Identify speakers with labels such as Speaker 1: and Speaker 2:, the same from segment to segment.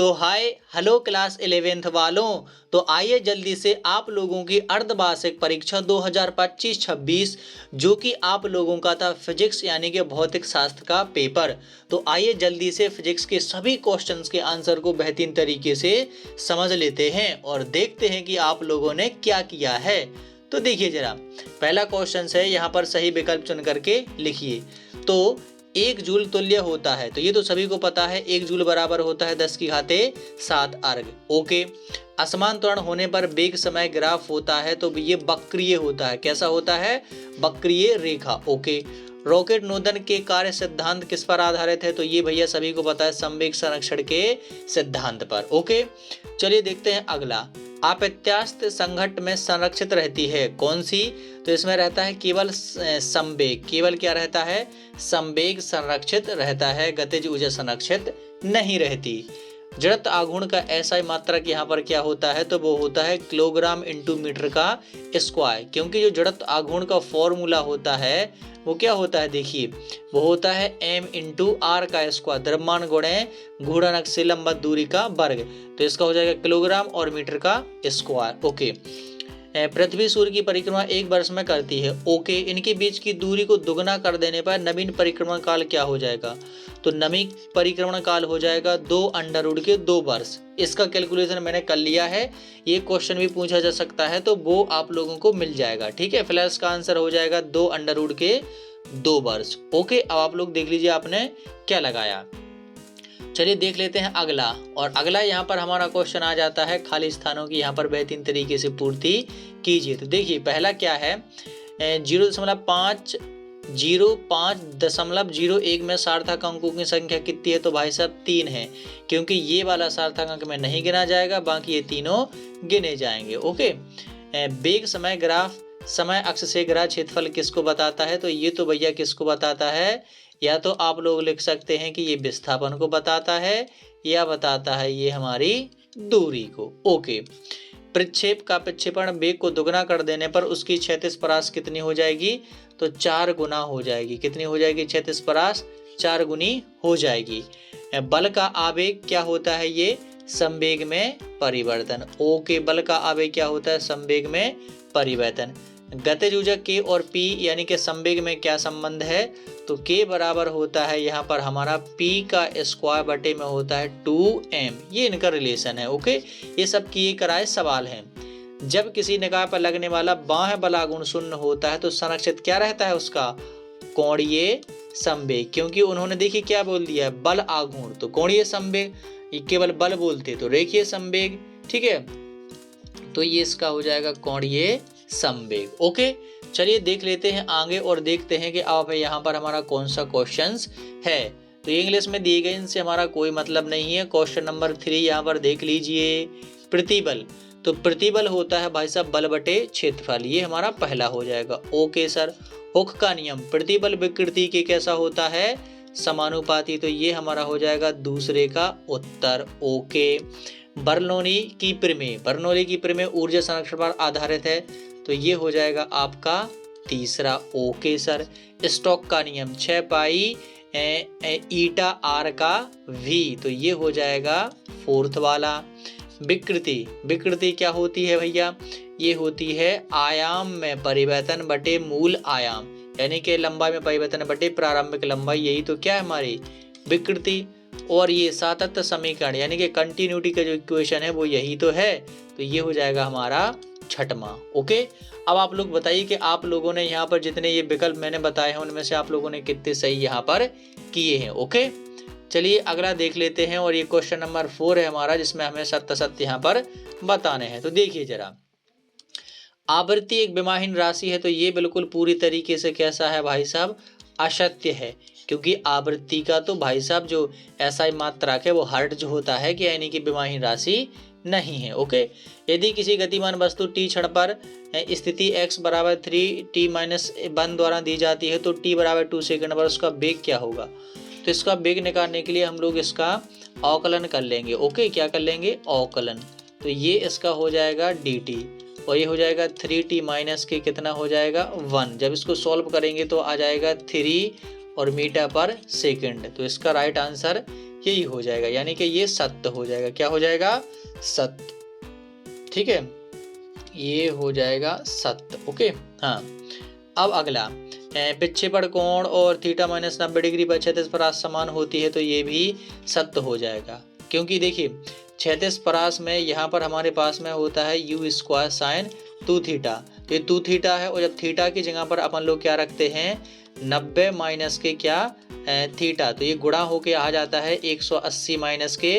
Speaker 1: तो hi hello class 11th वालों। तो आइए जल्दी से आप लोगों की अर्धवार्षिक परीक्षा 2025-26 जो कि आप लोगों का था फिजिक्स यानी कि भौतिक शास्त्र का पेपर। तो आइए जल्दी से फिजिक्स के सभी क्वेश्चंस के आंसर को बेहतरीन तरीके से समझ लेते हैं और देखते हैं कि आप लोगों ने क्या किया है। तो देखिए जरा, पहला क्वेश्चन है, यहाँ पर सही विकल्प चुन करके लिखिए। तो 1 जूल तुल्य होता है, तो ये तो सभी को पता है, 1 जूल बराबर होता है 10⁻7 अर्ग। ओके। असमान त्वरण होने पर वेग समय ग्राफ होता है, तो ये वक्रीय होता है। कैसा होता है? वक्रीय रेखा। ओके। रॉकेट नोदन के कार्य सिद्धांत किस पर आधारित है? तो ये भैया सभी को पता है, संवेग संरक्षण के सिद्धांत पर। ओके। चलिए देखते हैं अगला। अप्रत्यास्थ संघट्ट में संरक्षित रहती है कौन सी? तो इसमें रहता है केवल संवेग। केवल क्या रहता है? संवेग संरक्षित रहता है, गतिज ऊर्जा संरक्षित नहीं रहती। जड़त्व आघूर्ण का एसआई मात्रक यहाँ पर क्या होता है? तो वो होता है किलोग्राम इंटू मीटर का स्क्वायर। क्योंकि जो जड़त्व आघूर्ण का फॉर्मूला होता है वो क्या होता है? देखिए, वो होता है m इंटू आर का स्क्वायर, द्रव्यमान गुणे घूर्णन से लंबवत दूरी का वर्ग। तो इसका हो जाएगा किलोग्राम और मीटर का स्क्वायर। ओके। पृथ्वी सूर्य की परिक्रमा 1 वर्ष में करती है। ओके। इनके बीच की दूरी को दुगना कर देने पर नवीन परिक्रमण काल क्या हो जाएगा? तो नवीन परिक्रमण काल हो जाएगा 2√2 वर्ष। इसका कैलकुलेशन मैंने कर लिया है, ये क्वेश्चन भी पूछा जा सकता है तो वो आप लोगों को मिल जाएगा। ठीक है, फिलहाल इसका आंसर हो जाएगा 2√2 वर्ष। ओके। अब आप लोग देख लीजिए आपने क्या लगाया। चलिए देख लेते हैं अगला। और अगला यहाँ पर हमारा क्वेश्चन आ जाता है, खाली स्थानों की यहाँ पर बेहतरीन तरीके से पूर्ति कीजिए। तो देखिए पहला क्या है, 0.501 में सार्थक अंकों की संख्या कितनी है? तो भाई साहब 3 है, क्योंकि ये वाला सार्थक अंक में नहीं गिना जाएगा, बाकी ये तीनों गिने जाएंगे। ओके। वेग समय ग्राफ समय अक्ष से ग्रह क्षेत्रफल किसको बताता है? तो ये तो भैया किसको बताता है? या तो आप लोग लिख सकते हैं कि ये विस्थापन को बताता है, या बताता है ये हमारी दूरी को। ओके। प्रक्षेप का प्रक्षेपण वेग को दुगना कर देने पर उसकी क्षैतिज परास कितनी हो जाएगी? तो 4 गुना हो जाएगी। कितनी हो जाएगी? क्षैतिज परास 4 गुनी हो जाएगी। बल का आवेग क्या होता है? ये संवेग में परिवर्तन। ओके। बल का आवेग क्या होता है? संवेग में परिवर्तन। गतिज ऊर्जा K और P यानी कि संवेग में क्या संबंध है? तो K बराबर होता है यहाँ पर हमारा P का स्क्वायर बटे में होता है 2m। ये इनका रिलेशन है। ओके। ये सब किए कराए सवाल हैं। जब किसी निकाय पर लगने वाला बाह्य बलागुण शून्य होता है तो संरक्षित क्या रहता है उसका? कोणीय संवेग। क्योंकि उन्होंने देखिए क्या बोल दिया है, बल आघूर्ण, तो कोणीय संवेग। ये केवल बल बोलते तो रेखीय संवेग। ठीक है, तो ये इसका हो जाएगा कोणीय संवेग। ओके। चलिए देख लेते हैं आगे और देखते हैं कि अब यहाँ पर हमारा कौन सा क्वेश्चंस है। तो इंग्लिश में दिए गए, इनसे हमारा कोई मतलब नहीं है। क्वेश्चन नंबर 3 यहाँ पर देख लीजिए। प्रतिबल। तो प्रतिबल होता है भाई साहब बल बटे क्षेत्रफल, ये हमारा पहला हो जाएगा। Okay sir. हुक का नियम, प्रतिबल विकृति के कैसा होता है? समानुपाती, तो ये हमारा हो जाएगा दूसरे का उत्तर। ओके। बर्नौली की प्रमेय, बर्नौली की प्रमेय ऊर्जा संरक्षण पर आधारित है, तो ये हो जाएगा आपका तीसरा। Okay sir. स्टोक का नियम 6 पाई ईटा आर का v, तो ये हो जाएगा 4th वाला। विकृति, विकृति क्या होती है भैया? ये होती है आयाम में परिवर्तन बटे मूल आयाम, यानी कि लंबाई में परिवर्तन बटे प्रारंभिक लंबाई, यही तो क्या है हमारी विकृति। और ये सातत्य समीकरण यानी कि कंटिन्यूटी का जो इक्वेशन है वो यही तो है, तो ये हो जाएगा हमारा 6वां। ओके। अब आप लोग बताइए कि आप लोगों ने यहाँ पर जितने ये विकल्प मैंने बताए हैं उनमें से आप लोगों ने कितने सही यहाँ पर किए हैं। ओके। चलिए अगला देख लेते हैं, और ये क्वेश्चन नंबर 4 है हमारा, जिसमें हमें सत्य यहाँ पर बताने हैं। तो देखिए जरा, आवृत्ति एक विमाहीन राशि है, तो ये बिल्कुल पूरी तरीके से कैसा है भाई साहब? असत्य है, क्योंकि आवृत्ति का तो भाई साहब जो एसआई मात्रक है वो हर्ट्ज होता है, कि यानी कि विमाहीन राशि नहीं है। ओके। यदि किसी गतिमान वस्तु t क्षण पर स्थिति x बराबर 3t-1 द्वारा दी जाती है तो t बराबर 2 सेकंड पर उसका वेग क्या होगा? तो इसका वेग निकालने के लिए हम लोग इसका अवकलन कर लेंगे। ओके। क्या कर लेंगे? अवकलन। तो ये इसका हो जाएगा dt, और ये हो जाएगा 3t माइनस के कितना हो जाएगा? 1। जब इसको सॉल्व करेंगे तो आ जाएगा 3 और मीटर पर सेकंड। तो इसका राइट आंसर यही हो जाएगा, यानी कि ये सत्य हो जाएगा। क्या हो जाएगा? सत्य। ठीक है, ये हो जाएगा सत्य। ओके, हाँ। अब अगला, प्रक्षेपण कोण और थीटा माइनस 90 डिग्री पर क्षैतिज परास समान होती है, तो ये भी सत्य हो जाएगा। क्योंकि देखिए क्षैतिज परास में यहाँ पर हमारे पास में होता है यू स्क्वायर साइन 2 थीटा, तो ये 2 थीटा है, और जब थीटा की जगह पर अपन लोग क्या रखते हैं 90 माइनस के क्या थीटा, तो ये गुणा होके आ जाता है 180 माइनस के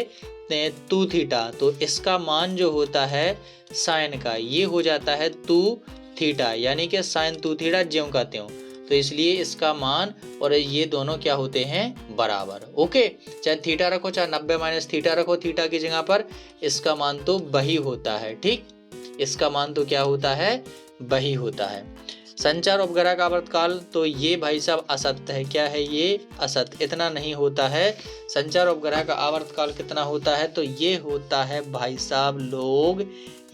Speaker 1: 2 थीटा, तो इसका मान जो होता है साइन का ये हो जाता है 2 थीटा, यानी कि साइन 2 थीटा ज्यों का त्यों, तो इसलिए इसका मान और ये दोनों क्या होते हैं बराबर। ओके, चाहे थीटा रखो चाहे 90 माइनस थीटा रखो थीटा की जगह पर, इसका मान तो वही होता है। ठीक, इसका मान तो क्या होता है? वही होता है। संचार उपग्रह का आवर्तकाल, तो ये भाई साहब असत्य है। क्या है ये? असत्य, इतना नहीं होता है। संचार उपग्रह का आवर्तकाल कितना होता है? तो ये होता है भाई साहब लोग,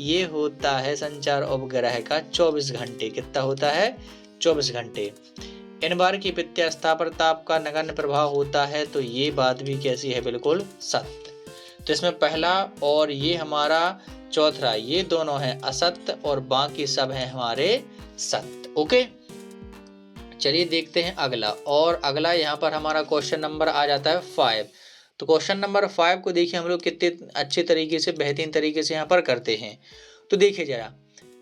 Speaker 1: ये होता है संचार उपग्रह का 24 घंटे। कितना होता है? 24 घंटे। इन बार की प्रत्यास्था पर ताप का नगण्य प्रभाव होता है, तो ये बात भी कैसी है? बिल्कुल सत्य। तो इसमें पहला और ये हमारा चौथा, ये दोनों हैं असत्य और बाकी सब हैं हमारे सत्य। ओके, चलिए देखते हैं अगला। और अगला यहाँ पर हमारा क्वेश्चन नंबर आ जाता है 5। तो क्वेश्चन नंबर 5 को देखिए हम लोग कितने अच्छे तरीके से, बेहतरीन तरीके से यहाँ पर करते हैं। तो देखिए जरा,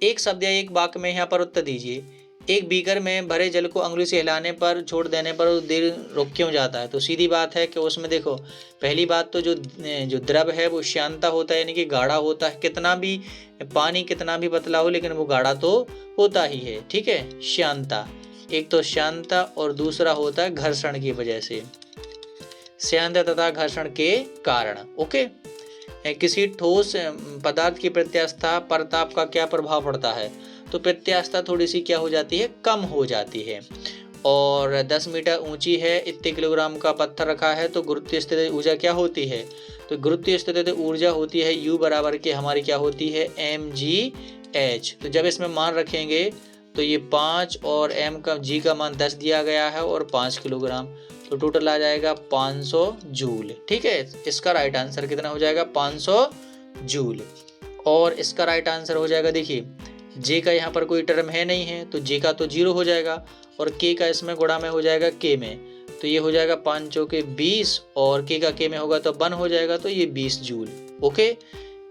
Speaker 1: एक शब्द या एक वाक्य में यहाँ पर उत्तर दीजिए। एक बीकर में भरे जल को अंगुली से हिलाने पर, छोड़ देने पर देर रुक क्यों जाता है? तो सीधी बात है कि उसमें देखो, पहली बात तो जो द्रव है वो श्यानता होता है, यानी कि गाढ़ा होता है। कितना भी पानी कितना भी पतला हो लेकिन वो गाढ़ा तो होता ही है। ठीक है, श्यानता, एक तो श्यानता और दूसरा होता है घर्षण की वजह से, श्यानता तथा घर्षण के कारण। ओके, किसी ठोस पदार्थ की प्रत्यास्था पर ताप का क्या प्रभाव पड़ता है? तो प्रत्यास्था थोड़ी सी क्या हो जाती है? कम हो जाती है। और 10 मीटर ऊंची है, इतने किलोग्राम का पत्थर रखा है, तो गुरुत्वीय स्थिति ऊर्जा क्या होती है? तो गुरुत्वीय स्थिति ऊर्जा होती है U बराबर के हमारी क्या होती है? mgh। तो जब इसमें मान रखेंगे तो ये 5 और m का g का मान 10 दिया गया है और 5 किलोग्राम, तो टोटल आ जाएगा 500 जूल। ठीक है, इसका राइट आंसर कितना हो जाएगा? 500 जूल। और इसका राइट आंसर हो जाएगा, देखिए जे का यहाँ पर कोई टर्म है नहीं है, तो जे का तो 0 हो जाएगा, और के का इसमें गुणा में हो जाएगा के में, तो ये हो जाएगा 5 चौके 20, और के का के में होगा तो 1 हो जाएगा, तो ये 20 जूल। ओके,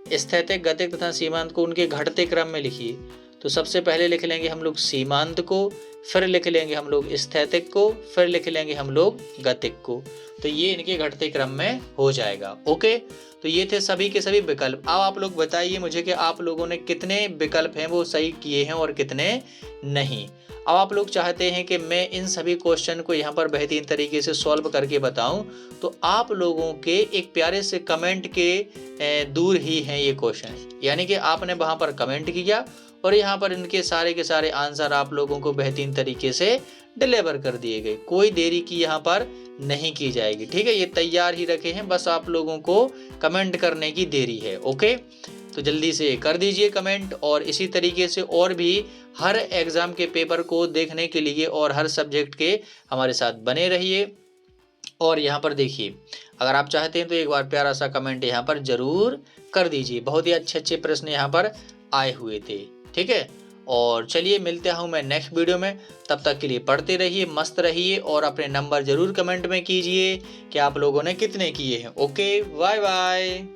Speaker 1: स्थैतिक, गतिक तथा सीमांत को उनके घटते क्रम में लिखिए। तो सबसे पहले लिख लेंगे हम लोग सीमांत को, फिर लिख लेंगे हम लोग स्थैतिक को, फिर लिख लेंगे हम लोग गतिक को, तो ये इनके घटते क्रम में हो जाएगा। ओके, तो ये थे सभी के सभी विकल्प। अब आप लोग बताइए मुझे कि आप लोगों ने कितने विकल्प हैं वो सही किए हैं और कितने नहीं। अब आप लोग चाहते हैं कि मैं इन सभी क्वेश्चन को यहाँ पर बेहतरीन तरीके से सॉल्व करके बताऊं, तो आप लोगों के एक प्यारे से कमेंट के दूर ही हैं ये क्वेश्चन, यानी कि आपने वहाँ पर कमेंट किया और यहाँ पर इनके सारे के सारे आंसर आप लोगों को बेहतरीन तरीके से डिलीवर कर दिए गए। कोई देरी की यहाँ पर नहीं की जाएगी। ठीक है, ये तैयार ही रखे हैं, बस आप लोगों को कमेंट करने की देरी है। ओके, तो जल्दी से कर दीजिए कमेंट, और इसी तरीके से और भी हर एग्ज़ाम के पेपर को देखने के लिए और हर सब्जेक्ट के हमारे साथ बने रहिए। और यहाँ पर देखिए, अगर आप चाहते हैं तो एक बार प्यारा सा कमेंट यहाँ पर ज़रूर कर दीजिए। बहुत ही अच्छे अच्छे प्रश्न यहाँ पर आए हुए थे। ठीक है, और चलिए मिलते हूँ मैं नेक्स्ट वीडियो में। तब तक के लिए पढ़ते रहिए, मस्त रहिए, और अपने नंबर ज़रूर कमेंट में कीजिए कि आप लोगों ने कितने किए हैं। Okay, bye bye.